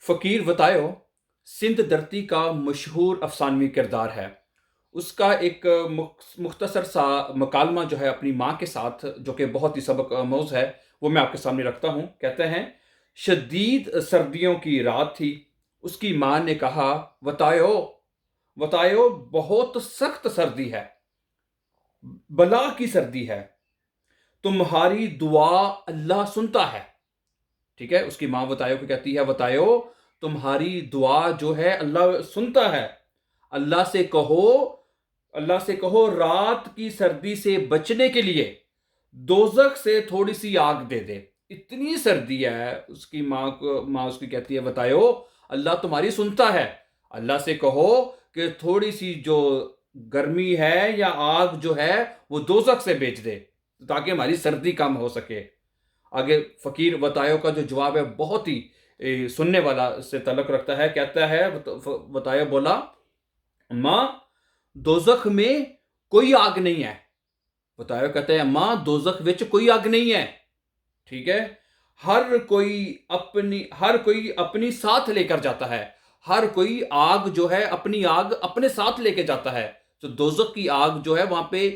फ़कीर वतायो सिंध धरती का मशहूर अफ़सानवी किरदार है। उसका एक मुख्तसर सा मकालमा जो है अपनी माँ के साथ, जो कि बहुत ही सबक आमोज़ है, वो मैं आपके सामने रखता हूँ। कहते हैं, शदीद सर्दियों की रात थी। उसकी माँ ने कहा, वतायो, वतायो, बहुत सख्त सर्दी है, बला की सर्दी है। तुम्हारी दुआ अल्लाह सुनता है। ठीक है, उसकी माँ वतायो को कहती है, वतायो, तुम्हारी दुआ जो है अल्लाह सुनता है। अल्लाह से कहो, अल्लाह से कहो रात की सर्दी से बचने के लिए दोजख से थोड़ी सी आग दे दे। इतनी सर्दी है। उसकी माँ उसकी कहती है, बतायो, अल्लाह तुम्हारी सुनता है। अल्लाह से कहो कि थोड़ी सी जो गर्मी है या आग जो है वो दोजख से भेज दे, ताकि हमारी सर्दी कम हो सके। आगे फकीर वतायो का जो जवाब है बहुत ही सुनने वाला से तल्लुक रखता है। कहता है, वतायो बोला, माँ, दोजख में कोई आग नहीं है। वतायो कहते हैं, माँ, दोजख विच कोई आग नहीं है। ठीक है, हर कोई अपनी साथ लेकर जाता है। हर कोई आग जो है अपनी आग अपने साथ लेके जाता है। तो दोजख की आग जो है वहां पे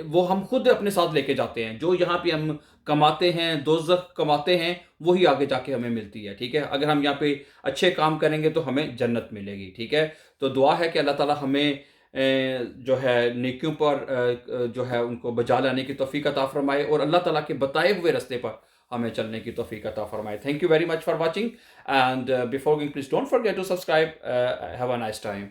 वो हम खुद अपने साथ लेके जाते हैं। जो यहाँ पे हम कमाते हैं, दोजख कमाते हैं, वही आगे जाके हमें मिलती है। ठीक है, अगर हम यहाँ पे अच्छे काम करेंगे तो हमें जन्नत मिलेगी। ठीक है, तो दुआ है कि अल्लाह ताला हमें जो है नेकियों पर जो है उनको बजा लाने की तौफीक अता फरमाए और अल्लाह ताला के बताए हुए रास्ते पर हमें चलने की तौफीक अता फरमाए। Thank you very much for watching, and before going, please don't forget to subscribe. Have a nice time.